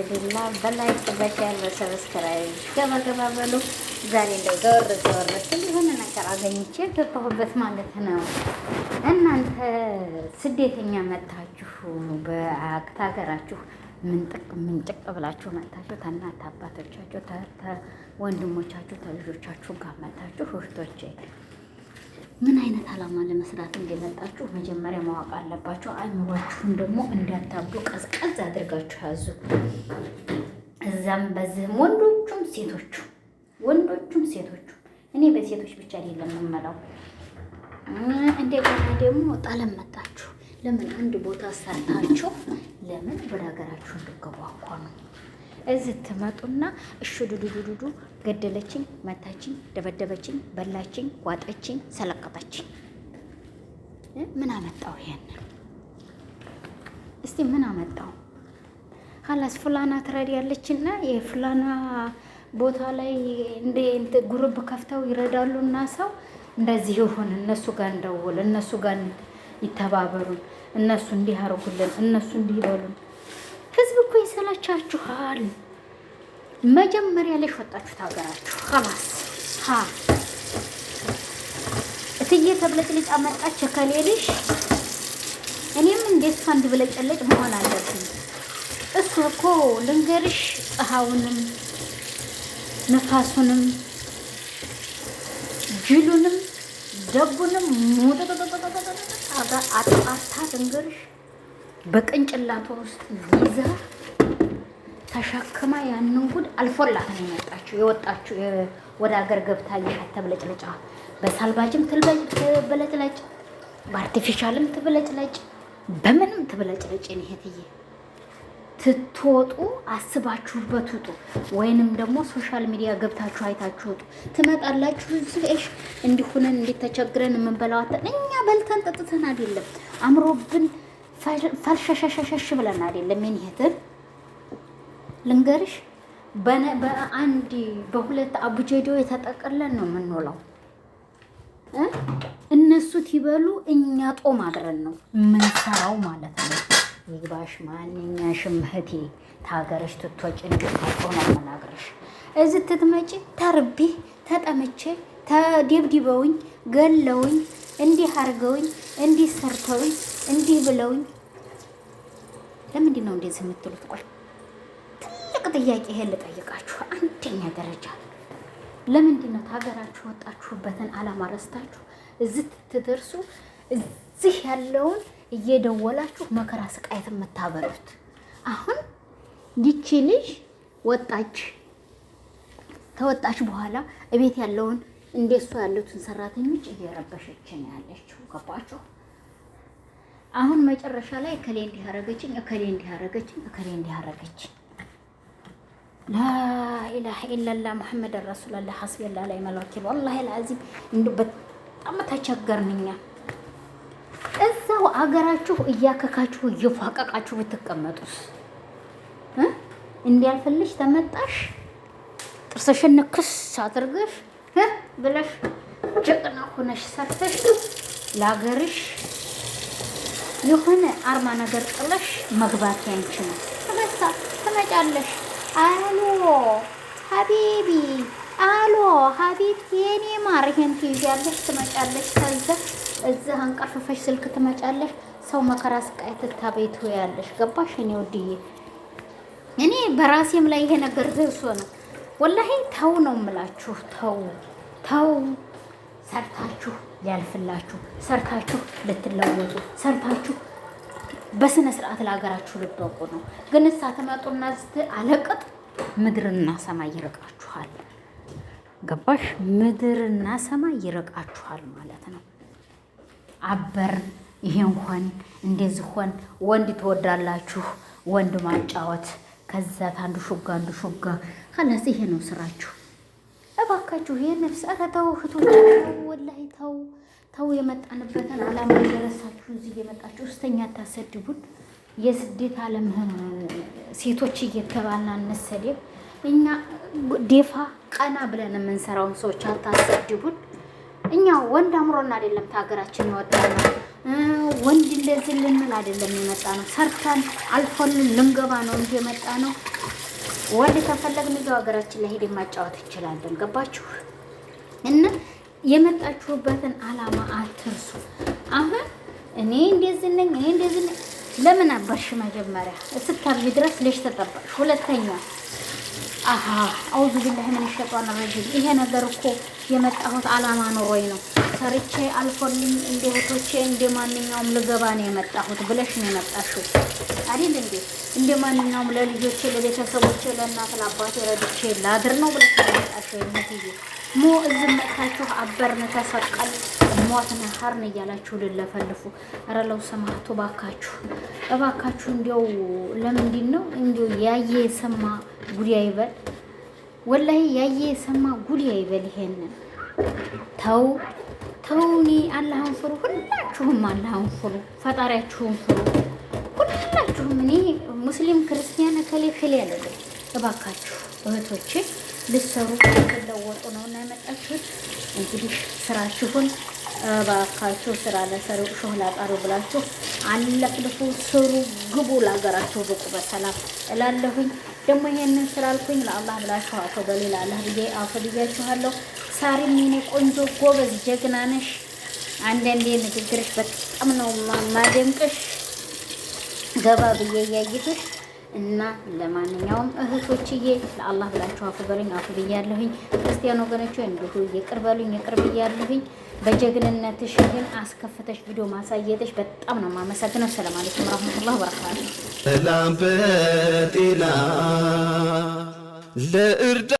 ሌላ በላይክ በሸር በሰብስክራይብ ገባ ገባ በሉ። ዛሬ እንደው ዘወር ዘወር ስል የሆነ ነገር አገኝቼ ገባሁበት ማለት ነው። እናንተ ስደተኛ መጥታችሁ በሀገራችሁ ምንጭቅ ብላችሁ መጥታችሁ ከእናት አባቶቻችሁ ወንድሞቻችሁ ከልጆቻችሁ ጋር መጥታችሁ እህቶቼ ምን አይነት ዓላማ ለመስራት እንደመጣችሁ መጀመሪያ ማወቅ አለባችሁ። አእምሯችሁን ደግሞ እንዳታብዱ ቀዝቀዝ አድርጋችሁ ያዙ። እዛም በዚህም ወንዶቹም ሴቶቹም እኔ በሴቶች ብቻ አይደለም የምመላው። እንደገና ደግሞ ጣለም መጣችሁ ለምን አንድ ቦታ ሰርታችሁ ለምን ወደ ሀገራችሁ እንድትገቡ እኮ ነው። እዚህ ትመጡና እሹ ዱዱዱዱ ገደለችኝ፣ መታችኝ፣ ደበደበችኝ፣ በላችኝ፣ ዋጠችኝ፣ ሰለቀጠችኝ። ምን አመጣው? ይሄንን እስቲ ምን አመጣው? ሀላስ ፍላና ትረድ ያለችና የፍላና ቦታ ላይ እንደ ጉርብ ከፍተው ይረዳሉና ሰው እንደዚህ ይሁን፣ እነሱ ጋር እንደውል፣ እነሱ ጋር ይተባበሩን፣ እነሱ እንዲህ አርጉልን፣ እነሱ እንዲህ ይበሉን። ህዝብ እኮ ይሰላቻችኋል። መጀመሪያ ላይ ወጣችሁት ሀገራችሁ ኸላስ እትዬ ተብለጭልጭ አመጣች ከሌልሽ እኔም እንደሷ እንድብለጨለጭ መሆን አለብኝ። እሱ እኮ ልንገርሽ ፀሐዩንም ነፋሱንም ጅሉንም ደቡንም አጣታ ልንገርሽ በቅንጭላቷ ውስጥ ይዛ ተሸክማ ያንን ጉድ አልፎላት ነው የወጣችሁ ወደ ሀገር ገብታ ተብለጭለጫ በሳልባጅም ትበለጭለጭ በአርቲፊሻልም ትበለጭለጭ በምንም ትበለጭለጭ። እህትዬ ትትወጡ አስባችሁበት ውጡ፣ ወይንም ደግሞ ሶሻል ሚዲያ ገብታችሁ አይታችሁ ውጡ። ትመጣላችሁ እዚህ እንዲሁነን እንዲተቸግረን የምንበላዋተን እኛ በልተን ጠጥተን አይደለም አምሮብን ፈልሸሸሸሽ ብለን አይደለም። ይሄትን ልንገርሽ በአንድ በሁለት አቡጀዶ የተጠቀለን ነው የምንውለው። እነሱ ትይበሉ እኛ ጦም አድረን ነው የምንሰራው ማለት ነው። ይግባሽ ማንኛሽም እህቴ ታገረሽ ትትወጪ እንድታውቀው ነው የምናገርሽ። እዚህ ትትመጪ ተርቤ ተጠምቼ ተደብድበውኝ ገለውኝ እንዲህ አርገውኝ እንዲህ ሰርተውኝ እንዲህ ብለውኝ ለምንድን ነው እንደዚህ የምትሉት? ቆይ ትልቅ ጥያቄ ይሄን ልጠይቃችሁ። አንደኛ ደረጃ ለምንድን ነው ሀገራችሁ ወጣችሁበትን ዓላማ ረስታችሁ እዚህ ትደርሱ እዚህ ያለውን እየደወላችሁ መከራ ስቃየት የምታበሉት? አሁን ይቺ ልጅ ተወጣች በኋላ እቤት ያለውን እንደሷ ያሉትን ሰራተኞች እየረበሸች ነው ያለችው። ገባችሁ? አሁን መጨረሻ ላይ እከሌ እንዲህ አደረገችኝ፣ እከሌ እንዲህ አደረገችኝ፣ እከሌ እንዲህ አደረገችኝ። ላኢላሀ ኢለላህ ሙሐመድ ረሱሉላህ ሐስቢየላህ ላይ መላኪል ወላሂ አልዓዚም። እንደው በጣም ተቸገርንኛ። እዛው አገራችሁ እያከካችሁ እየፏቀቃችሁ ብትቀመጡስ እንዲያልፈልሽ ተመጣሽ ጥርስሽን ንክስ አድርገሽ ብለሽ ጀቅና ሆነሽ ሰርተሽ ለሀገርሽ የሆነ አርማ ነገር ጥለሽ መግባት ያንቺ ነው። ትመጫለሽ። አሎ ሀቢቢ፣ አሎ ሀቢብ የኔ ማር፣ ይሄን ትይዣለሽ፣ ትመጫለሽ። ከዛ እዚህ አንቀርፍፈሽ ስልክ ትመጫለሽ። ሰው መከራ ስቃይ ትታበይቱ ያለሽ። ገባሽ? እኔ ወድዬ እኔ በራሴም ላይ ይሄ ነገር ደርሶ ነው ወላሂ። ተው ነው የምላችሁ። ተው ሰርታችሁ ሊያልፍላችሁ፣ ሰርታችሁ ልትለወጡ፣ ሰርታችሁ በስነ ስርዓት ለሀገራችሁ ልትበቁ ነው። ግን እሳ ተመጡና አለቅጥ ምድርና ሰማይ ይርቃችኋል። ገባሽ? ምድርና ሰማይ ይርቃችኋል ማለት ነው። አበርን ይሄን ሆን እንደዚህ ሆን ወንድ ትወዳላችሁ፣ ወንድ ማጫወት፣ ከዛ አንዱ ሹጋ ከላስ ይሄ ነው ስራችሁ። እባካችሁ የነፍስ ተው እህቶች፣ ወላሂ ተው። የመጣንበትን ዓላማ እየረሳችሁ እዚህ እየመጣችሁ ውስተኛ አታሰድቡን። የስደት ዓለም ሴቶች እየተባልና እንሰደብ። እኛ ደፋ ቀና ብለን የምንሰራውን ሰዎች አታሰድቡን። እኛ ወንድ አምሮና አይደለም ከሀገራችን ይወጣና ወንድ እንደዚህ ልንል አይደለም የመጣ ነው። ሰርተን አልፎልን ልንገባ ነው እንጂ የመጣ ነው። ወንድ ከፈለግን እዛው ሀገራችን ላይ ሄደን ማጫወት እንችላለን። ገባችሁ? እና የመጣችሁበትን አላማ አትርሱ። አሁን እኔ እንደዚህ ነኝ እኔ እንደዚህ ነኝ ለምን አባሽ መጀመሪያ እስከታርጂ ድረስ ልጅ ተጠበቅሽ። ሁለተኛ አውዙ ቢላሂ ምን ሸይጣን ረጂም። ይሄ ነገር እኮ የመጣሁት አላማ ኖሮኝ ነው። ሰርቼ አልፎልኝ እንደ እህቶቼ እንደ ማንኛውም ልገባ ነው የመጣሁት ብለሽ ነው የመጣሽው አይደል እንዴ? እንደ ማንኛውም ለልጆቼ፣ ለቤተሰቦቼ፣ ለእናት ለአባቴ ረድቼ ላድር ነው ብለሽ ነው የመጣሽው። እህትዬ ሞ እዝም መጥታችሁ አበርን ተሰቀል ሞት ነሐርን እያላችሁ ልለፈልፉ። ኧረ ለው ሰማቱ ባካችሁ እባካችሁ። እንዲያው ለምንድን ነው እንዲያው ያየ የሰማ ጉድ አይበል። ወላሂ ያየ የሰማ ጉድ አይበል። ይሄንን ተው ተውኒ። አላህን ፍሩ፣ ሁላችሁም አላህን ፍሩ፣ ፈጣሪያችሁን ፍሩ ሁላችሁም። እኔ ሙስሊም ክርስቲያን ከሌ አይደለም። እባካችሁ እህቶቼ ልትሰሩ ልትለወጡ ነው እና የመጣችሁት። እንግዲህ ስራችሁን እባካችሁ ስራ ለሰሩ ሾህላ ጣሩ ብላችሁ አለፍልፉ፣ ስሩ፣ ግቡ፣ ለሀገራችሁ ብቁ በሰላም እላለሁኝ። ደግሞ ይሄንን ስላልኩኝ ለአላህ ብላችሁ አፈ በሌላ አላህ ብዬ አፈ ብያችኋለሁ። ሳሪም የኔ ቆንጆ ጎበዝ ጀግና ነሽ። አንዳንዴ ንግግርሽ በጣም ነው ማደንቅሽ፣ ገባ ብዬ እያየሁሽ እና ለማንኛውም እህቶችዬ ለአላህ ብላችሁ አፍ በሉኝ፣ አፍ ብያለሁኝ። ክርስቲያን ወገኖቼ እንዲሁ ይቅር በሉኝ፣ ይቅር ብያለሁኝ። በጀግንነትሽ ግን አስከፍተሽ ቪዲዮ ማሳየትሽ በጣም ነው የማመሰግነው። ሰላም አለይኩም ወራህመቱላሂ ወበረካቱ። ሰላም በጤና ለእርዳ